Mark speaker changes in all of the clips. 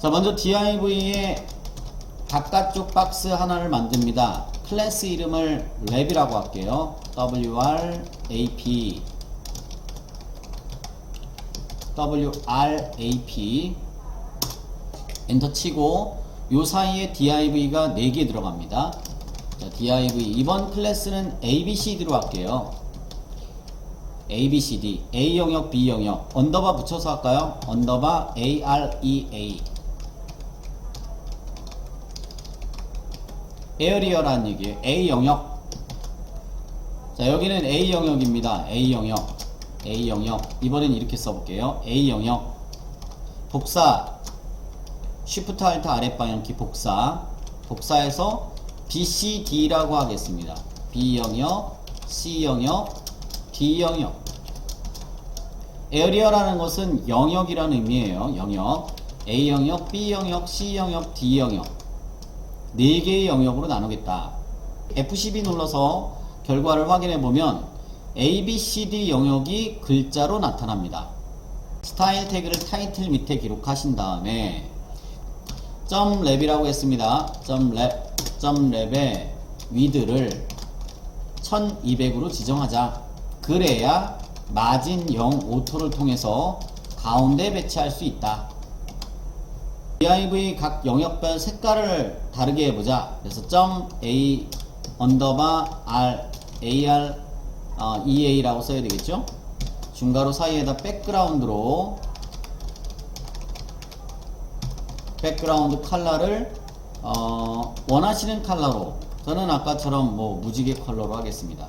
Speaker 1: 자, 먼저 div의 바깥쪽 박스 하나를 만듭니다. 클래스 이름을 랩이라고 할게요. WRAP 엔터 치고 요 사이에 div가 4개 들어갑니다. 자, div 이번 클래스는 ABCD로 할게요. ABCD A 영역 B 영역 언더바 붙여서 할까요? 언더바 AREA 에어리어라는 얘기예요. A 영역. 자, 여기는 A 영역입니다. A 영역. A 영역. 이번엔 이렇게 써볼게요. A 영역. 복사. Shift Alt 아랫방향키 복사. 복사해서 BCD라고 하겠습니다. B 영역, C 영역, D 영역. 에어리어라는 것은 영역이라는 의미예요. 영역. A 영역, B 영역, C 영역, D 영역. 4개의 영역으로 나누겠다. F12 눌러서 결과를 확인해 보면 A, B, C, D 영역이 글자로 나타납니다. 스타일 태그를 타이틀 밑에 기록하신 다음에 .랩이라고 했습니다. .랩의 위드를 1200으로 지정하자. 그래야 마진 0 오토를 통해서 가운데 배치할 수 있다. div 각 영역별 색깔을 다르게 해보자. 그래서 .a 언더바 r ar ea라고 써야 되겠죠. 중괄호 사이에다 백그라운드 컬러를 원하시는 컬러로, 저는 아까처럼 뭐 무지개 컬러로 하겠습니다.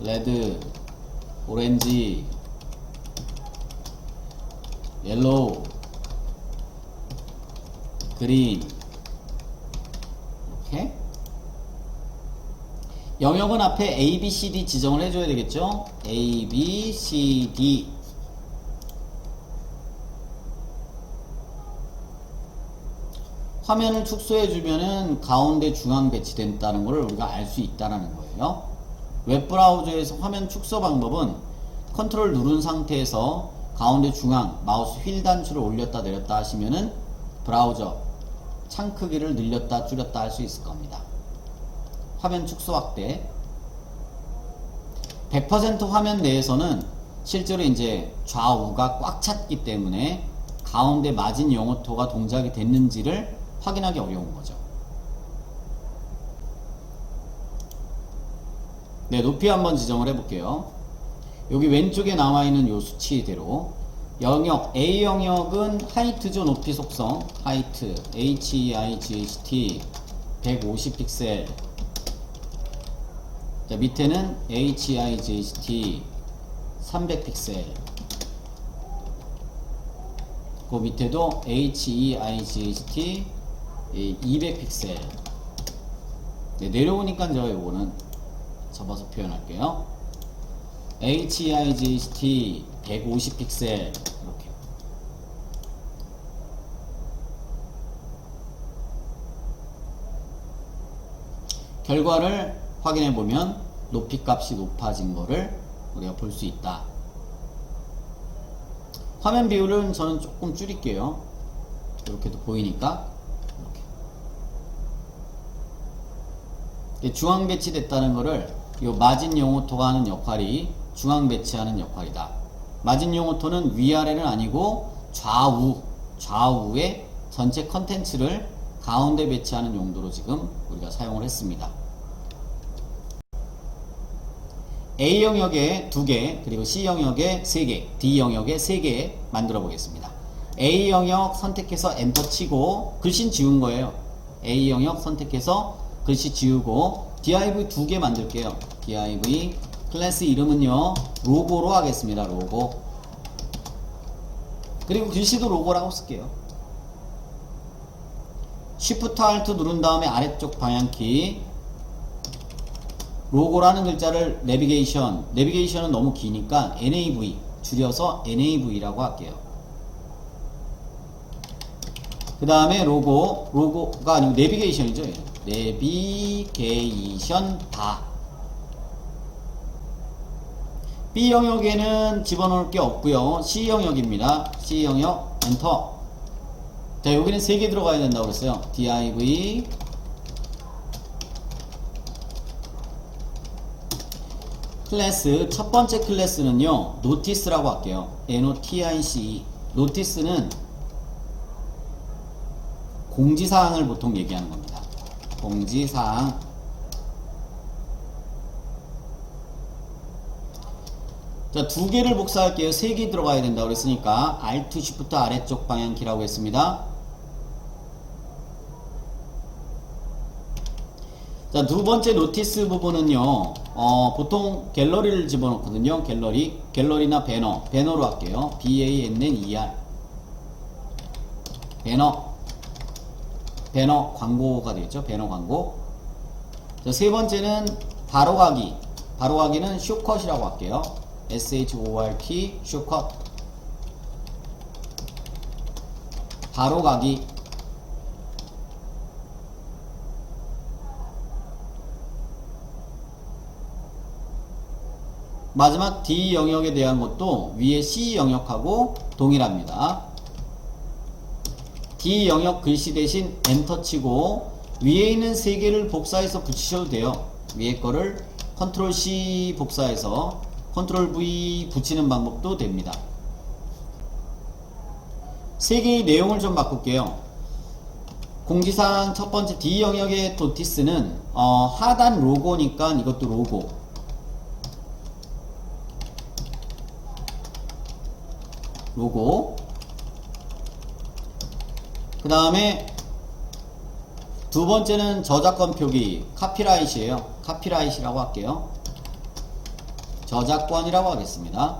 Speaker 1: 레드, 오렌지, 옐로우, 그린. 이렇게 영역은 앞에 A, B, C, D 지정을 해줘야 되겠죠. A, B, C, D. 화면을 축소해주면은 가운데 중앙 배치된다는 것을 우리가 알 수 있다는 거예요. 웹브라우저에서 화면 축소 방법은 컨트롤 누른 상태에서 가운데 중앙 마우스 휠 단추를 올렸다 내렸다 하시면은 브라우저 창 크기를 늘렸다 줄였다 할 수 있을 겁니다. 화면 축소 확대. 100% 화면 내에서는 실제로 이제 좌우가 꽉 찼기 때문에 가운데 마진 영어토가 동작이 됐는지를 확인하기 어려운 거죠. 네, 높이 한번 지정을 해볼게요. 여기 왼쪽에 나와 있는 요 수치대로 영역 A 영역은 하이트죠. 높이 속성 하이트 HEIGHT 150 픽셀. 자, 밑에는 HEIGHT 300 픽셀. 그 밑에도 HEIGHT 200 픽셀. 네, 내려오니까 제가 요거는 접어서 표현할게요. HEIGHT 150 픽셀. 이렇게. 결과를 확인해 보면 높이 값이 높아진 거를 우리가 볼 수 있다. 화면 비율은 저는 조금 줄일게요. 이렇게도 보이니까. 이렇게. 중앙 배치됐다는 거를 요 마진 영어토가 하는 역할이 중앙 배치하는 역할이다. 마진 영어토는 위아래는 아니고 좌우의 전체 컨텐츠를 가운데 배치하는 용도로 지금 우리가 사용을 했습니다. A 영역에 2개, 그리고 C 영역에 3개, D 영역에 3개 만들어 보겠습니다. A 영역 선택해서 엔터 치고 글씨는 지운 거예요. A 영역 선택해서 글씨 지우고 div 2개 만들게요. div 클래스 이름은요 로고로 하겠습니다. 로고. 그리고 글씨도 로고라고 쓸게요. Shift Alt 누른 다음에 아래쪽 방향키 로고라는 글자를 내비게이션은 너무 기니까 nav 줄여서 nav라고 할게요. 그 다음에 로고가 아니고 내비게이션이죠. 내비게이션 바. B 영역에는 집어넣을 게 없고요. C 영역입니다. C 영역 엔터. 자, 여기는 3개 들어가야 된다고 그랬어요. div 클래스, 첫 번째 클래스는요, notice라고 할게요. notice. notice는 공지사항을 보통 얘기하는 겁니다. 공지사항. 자, 2개를 복사할게요. 3개 들어가야 된다고 그랬으니까 Alt Shift 아래쪽 방향키라고 했습니다. 자, 두 번째 노티스 부분은요, 보통 갤러리를 집어넣거든요. 갤러리나 배너로 할게요. banner. 배너 광고가 되겠죠. 배너 광고. 자, 세 번째는 바로가기는 쇼컷이라고 할게요. short, 쇼컷. 바로가기. 마지막 D 영역에 대한 것도 위에 C 영역하고 동일합니다. D 영역 글씨 대신 엔터 치고 위에 있는 3개를 복사해서 붙이셔도 돼요. 위에 거를 컨트롤 C 복사해서 컨트롤 V 붙이는 방법도 됩니다. 3개의 내용을 좀 바꿀게요. 공지사항 첫 번째 D 영역의 노티스는 하단 로고니까 이것도 로고. 그 다음에 두 번째는 저작권 표기 카피라이트예요. 카피라이트라고 할게요. 저작권이라고 하겠습니다.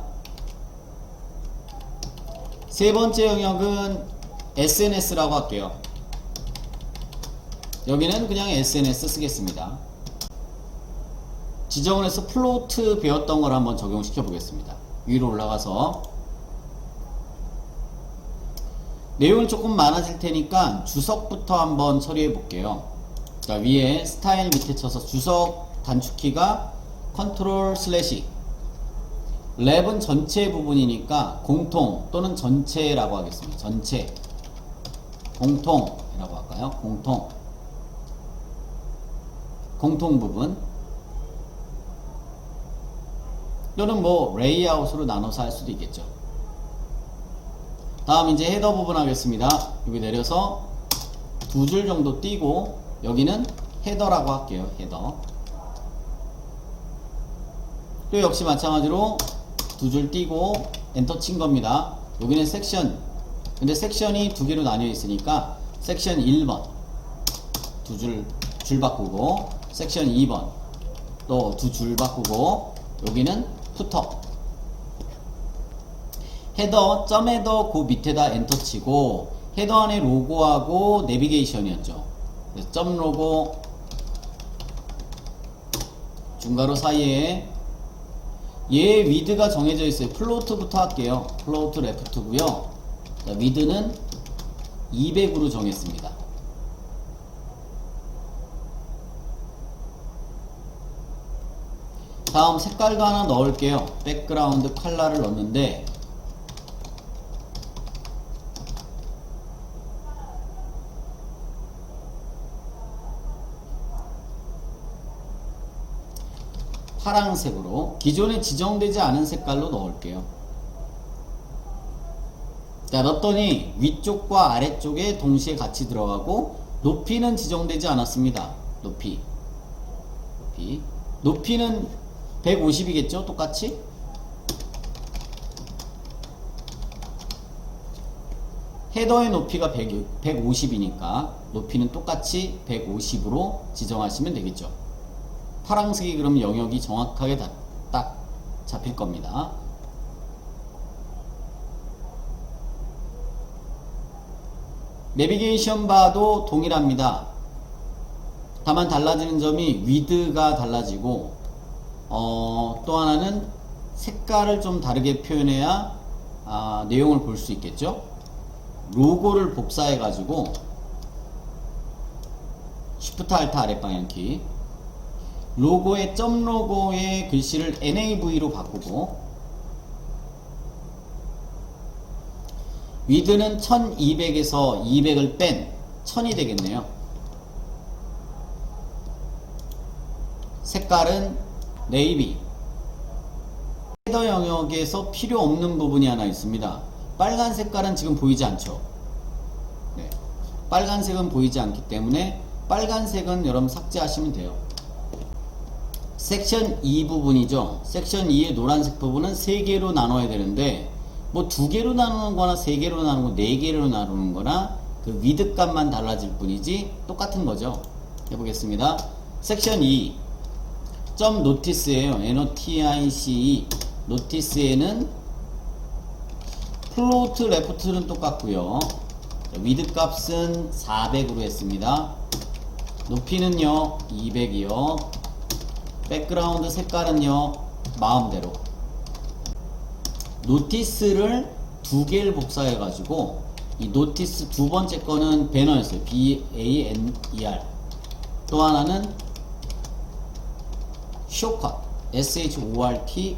Speaker 1: 세 번째 영역은 SNS라고 할게요. 여기는 그냥 SNS 쓰겠습니다. 지정을 해서 플로트 배웠던 걸 한번 적용시켜 보겠습니다. 위로 올라가서 내용이 조금 많아질 테니까 주석부터 한번 처리해 볼게요. 자, 위에 스타일 밑에 쳐서 주석 단축키가 컨트롤 슬래시. 랩은 전체 부분이니까 공통 또는 전체라고 하겠습니다. 전체. 공통이라고 할까요? 공통 부분. 또는 뭐 레이아웃으로 나눠서 할 수도 있겠죠. 다음 이제 헤더 부분 하겠습니다. 여기 내려서 2줄 정도 띄고 여기는 헤더라고 할게요. 헤더. 또 역시 마찬가지로 2줄 띄고 엔터 친 겁니다. 여기는 섹션. 근데 섹션이 2개로 나뉘어 있으니까 섹션 1번 줄 바꾸고 섹션 2번 또 2줄 바꾸고 여기는 푸터. 헤더, 점 헤더 그 밑에다 엔터 치고 헤더 안에 로고하고 내비게이션이었죠. 그래서 점 로고 중괄호 사이에 얘 위드가 정해져 있어요. 플로트부터 할게요. 플로트 레프트고요. 위드는 200으로 정했습니다. 다음 색깔도 하나 넣을게요. 백그라운드 컬러를 넣는데 파란색으로 기존에 지정되지 않은 색깔로 넣을게요. 자, 넣었더니 위쪽과 아래쪽에 동시에 같이 들어가고 높이는 지정되지 않았습니다. 높이는 150이겠죠? 똑같이? 헤더의 높이가 150이니까 높이는 똑같이 150으로 지정하시면 되겠죠. 파란색이 그럼 영역이 정확하게 딱 잡힐 겁니다. 내비게이션 바도 동일합니다. 다만 달라지는 점이 위드가 달라지고 또 하나는 색깔을 좀 다르게 표현해야 내용을 볼 수 있겠죠. 로고를 복사해 가지고 Shift Alt 아랫방향키 로고의 점 로고의 글씨를 NAV로 바꾸고 위드는 1200에서 200을 뺀 1000이 되겠네요. 색깔은 네이비. 헤더 영역에서 필요 없는 부분이 하나 있습니다. 빨간 색깔은 지금 보이지 않죠. 네. 빨간색은 보이지 않기 때문에 빨간색은 여러분 삭제하시면 돼요. 섹션 2 부분이죠. 섹션 2의 노란색 부분은 3개로 나눠야 되는데 뭐 2개로 나누는 거나 3개로 나누고 4개로 나누는 거나 그 위드 값만 달라질 뿐이지 똑같은 거죠. 해보겠습니다. 섹션 2 점 노티스에요. NOTICE 노티스에는 플로트 레프트는 똑같고요. 위드 값은 400으로 했습니다. 높이는요 200이요. 백그라운드 색깔은요 마음대로. 노티스를 2개를 복사해 가지고 이 노티스 두 번째 거는 배너였어요. BANER. 또 하나는 쇼컷 SHORT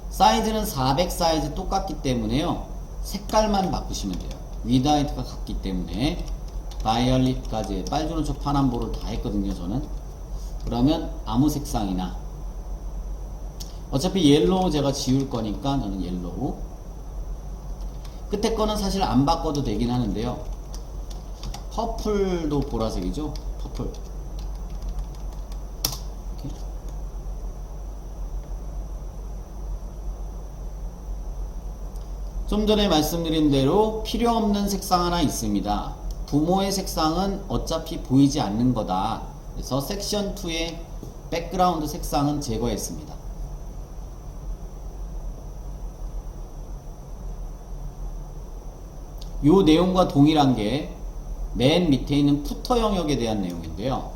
Speaker 1: 사이즈는 400 사이즈 똑같기 때문에요. 색깔만 바꾸시면 돼요. 위드 하이트가 같기 때문에 바이올릿까지 빨주노초 파남보를 다 했거든요. 저는 그러면 아무 색상이나 어차피 옐로우 제가 지울 거니까 저는 옐로우. 끝에 거는 사실 안 바꿔도 되긴 하는데요. 퍼플도 보라색이죠. 퍼플. 이렇게. 좀 전에 말씀드린 대로 필요 없는 색상 하나 있습니다. 부모의 색상은 어차피 보이지 않는 거다. 그래서 섹션 2의 백그라운드 색상은 제거했습니다. 요 내용과 동일한 게 맨 밑에 있는 푸터 영역에 대한 내용인데요.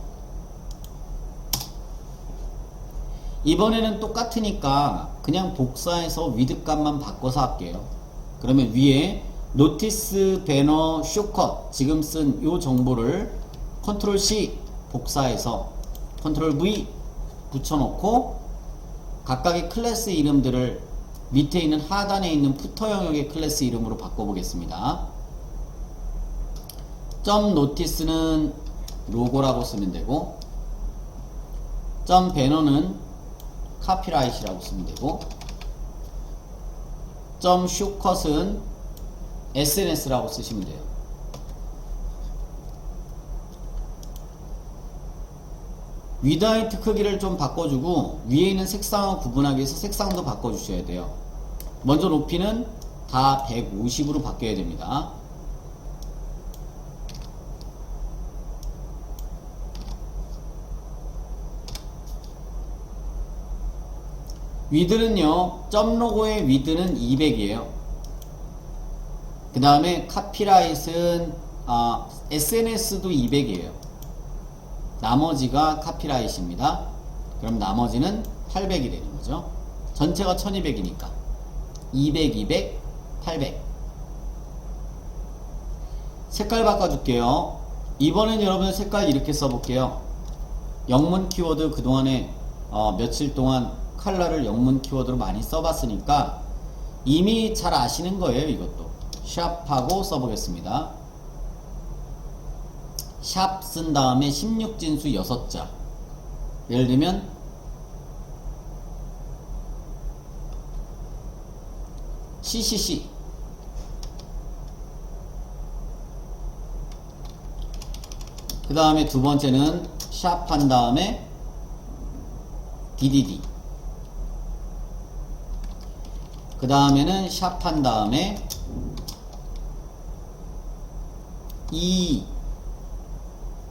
Speaker 1: 이번에는 똑같으니까 그냥 복사해서 위드 값만 바꿔서 할게요. 그러면 위에 노티스 배너 쇼컷 지금 쓴 요 정보를 컨트롤 C 복사해서 컨트롤 V 붙여놓고 각각의 클래스 이름들을 밑에 있는 하단에 있는 푸터 영역의 클래스 이름으로 바꿔보겠습니다. 점 노티스는 로고라고 쓰면 되고, 점 배너는 카피라이트라고 쓰면 되고, 점 쇼컷은 SNS라고 쓰시면 돼요. 위드 하이트 크기를 좀 바꿔주고 위에 있는 색상과 구분하기 위해서 색상도 바꿔주셔야 돼요. 먼저 높이는 다 150으로 바뀌어야 됩니다. 위드는요, 점 로고의 위드는 200이에요. 그 다음에 카피라이트는 SNS도 200이에요. 나머지가 카피라이트입니다. 그럼 나머지는 800이 되는 거죠. 전체가 1200이니까 200, 200, 800. 색깔 바꿔줄게요. 이번엔 여러분 색깔 이렇게 써볼게요. 영문 키워드 그동안에 며칠 동안 컬러를 영문 키워드로 많이 써봤으니까 이미 잘 아시는 거예요. 이것도 샵하고 써보겠습니다. 샵 쓴 다음에 16진수 6자. 예를 들면 CCC. 그 다음에 두 번째는 샵 한 다음에 DDD. 그 다음에는 샵 한 다음에 E